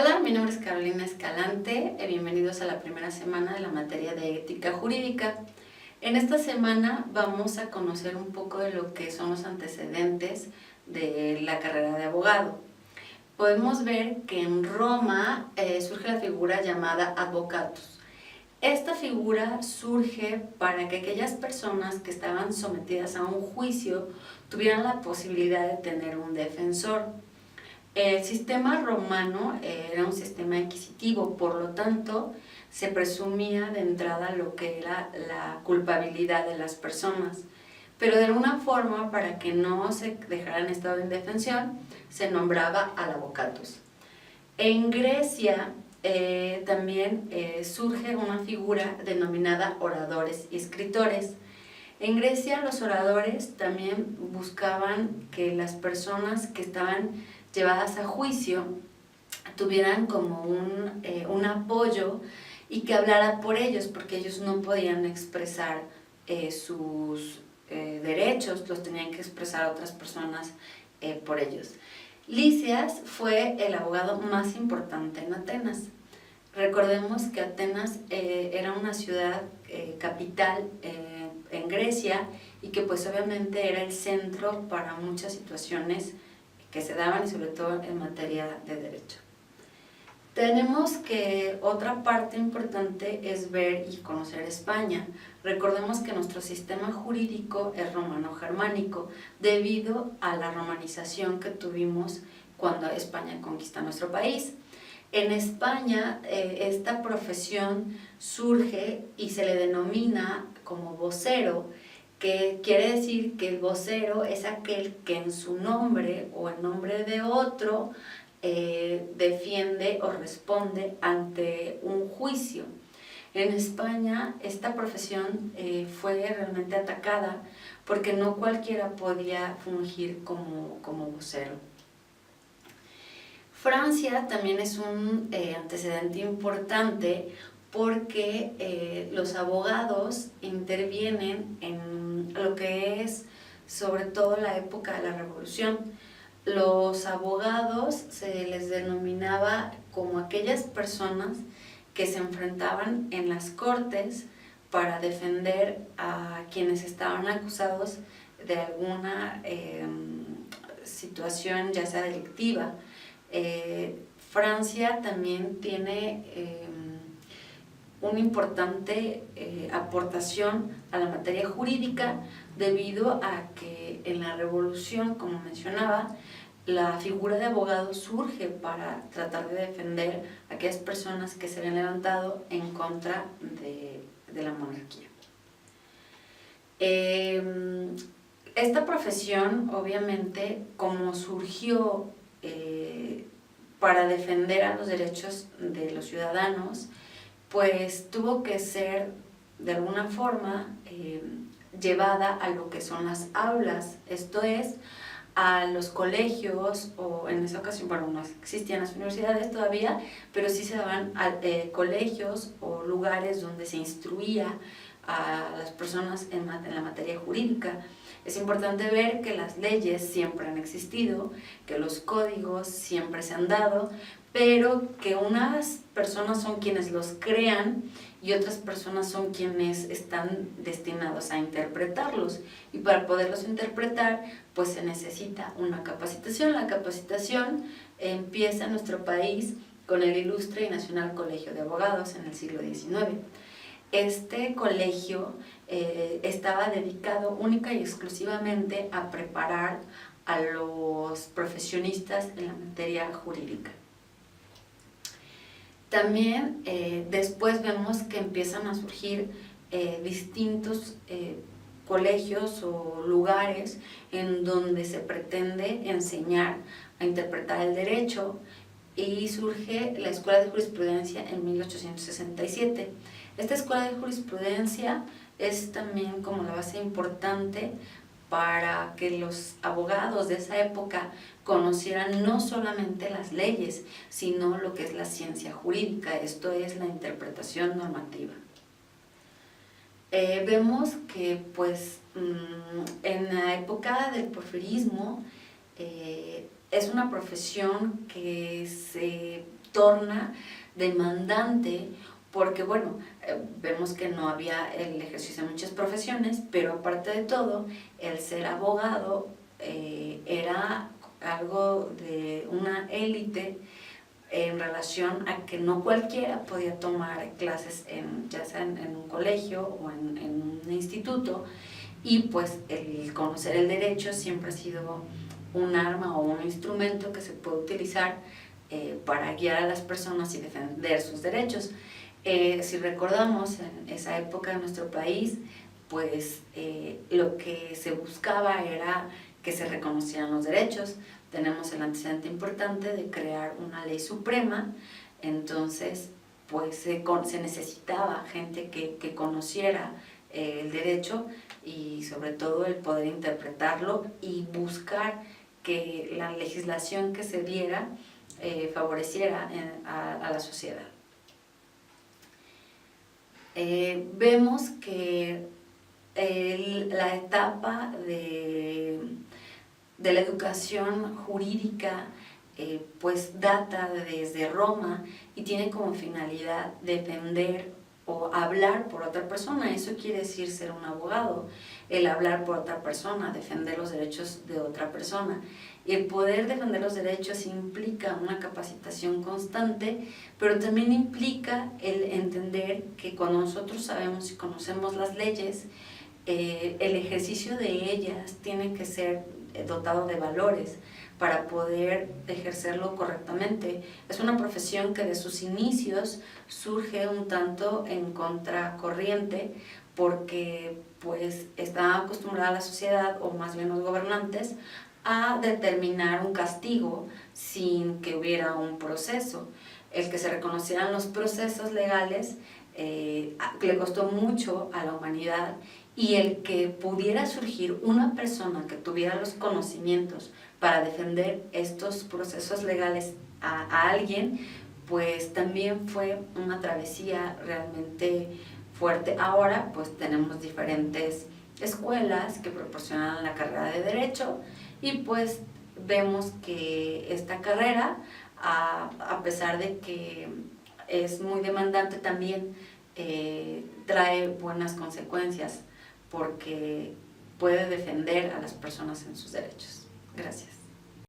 Hola, mi nombre es Carolina Escalante, bienvenidos a la primera semana de la materia de ética jurídica. En esta semana vamos a conocer un poco de lo que son los antecedentes de la carrera de abogado. Podemos ver que en Roma surge la figura llamada advocatus. Esta figura surge para que aquellas personas que estaban sometidas a un juicio tuvieran la posibilidad de tener un defensor. El sistema romano era un sistema inquisitivo, por lo tanto, se presumía de entrada lo que era la culpabilidad de las personas. Pero de alguna forma, para que no se dejara en estado de indefensión, se nombraba al advocatus. En Grecia también surge una figura denominada oradores y escritores. En Grecia los oradores también buscaban que las personas que estaban llevadas a juicio tuvieran como un apoyo y que hablara por ellos, porque ellos no podían expresar sus derechos, los tenían que expresar otras personas por ellos. Lisias fue el abogado más importante en Atenas. Recordemos que Atenas era una ciudad capital en Grecia y que pues obviamente era el centro para muchas situaciones que se daban y sobre todo en materia de derecho. Tenemos que otra parte importante es ver y conocer España. Recordemos que nuestro sistema jurídico es romano-germánico debido a la romanización que tuvimos cuando España conquista nuestro país. En España esta profesión surge y se le denomina como vocero, que quiere decir que el vocero es aquel que en su nombre o en nombre de otro defiende o responde ante un juicio. En España esta profesión fue realmente atacada porque no cualquiera podía fungir como vocero. Francia también es un antecedente importante porque los abogados intervienen en lo que es sobre todo la época de la Revolución. Los abogados se les denominaba como aquellas personas que se enfrentaban en las cortes para defender a quienes estaban acusados de alguna situación ya sea delictiva. Francia también tiene una importante aportación a la materia jurídica debido a que en la Revolución, como mencionaba, la figura de abogado surge para tratar de defender a aquellas personas que se habían levantado en contra de la monarquía. Esta profesión, obviamente, como surgió para defender a los derechos de los ciudadanos, pues tuvo que ser de alguna forma llevada a lo que son las aulas, esto es, a los colegios, o en esa ocasión, bueno, no existían las universidades todavía, pero sí se daban colegios o lugares donde se instruía a las personas en la materia jurídica. Es importante ver que las leyes siempre han existido, que los códigos siempre se han dado, pero que unas personas son quienes los crean y otras personas son quienes están destinados a interpretarlos. Y para poderlos interpretar, pues se necesita una capacitación. La capacitación empieza en nuestro país con el Ilustre y Nacional Colegio de Abogados en el siglo XIX. Este colegio estaba dedicado única y exclusivamente a preparar a los profesionistas en la materia jurídica. También después vemos que empiezan a surgir distintos colegios o lugares en donde se pretende enseñar a interpretar el derecho y surge la Escuela de Jurisprudencia en 1867. Esta Escuela de Jurisprudencia es también como la base importante para que los abogados de esa época conocieran no solamente las leyes, sino lo que es la ciencia jurídica, esto es la interpretación normativa. Vemos que pues en la época del porfirismo es una profesión que se torna demandante porque, bueno, vemos que no había el ejercicio de muchas profesiones, pero aparte de todo, el ser abogado era algo de una élite en relación a que no cualquiera podía tomar clases ya sea en un colegio o en un instituto, y pues el conocer el derecho siempre ha sido un arma o un instrumento que se puede utilizar para guiar a las personas y defender sus derechos. Si recordamos, en esa época de nuestro país, pues lo que se buscaba era que se reconocieran los derechos. Tenemos el antecedente importante de crear una ley suprema, entonces pues se necesitaba gente que conociera el derecho y sobre todo el poder interpretarlo y buscar que la legislación que se diera favoreciera a la sociedad. Vemos que la etapa de la educación jurídica pues data desde Roma y tiene como finalidad defender o hablar por otra persona. Eso quiere decir ser un abogado, el hablar por otra persona, defender los derechos de otra persona. Y el poder defender los derechos implica una capacitación constante, pero también implica el entender que cuando nosotros sabemos y conocemos las leyes, el ejercicio de ellas tiene que ser dotado de valores para poder ejercerlo correctamente. Es una profesión que de sus inicios surge un tanto en contracorriente porque pues está acostumbrada la sociedad, o más bien los gobernantes, a determinar un castigo sin que hubiera un proceso. El que se reconocieran los procesos legales le costó mucho a la humanidad, y el que pudiera surgir una persona que tuviera los conocimientos para defender estos procesos legales a alguien, pues también fue una travesía realmente fuerte. Ahora pues tenemos diferentes escuelas que proporcionan la carrera de Derecho, y pues vemos que esta carrera, a pesar de que es muy demandante, también trae buenas consecuencias porque puede defender a las personas en sus derechos. Gracias.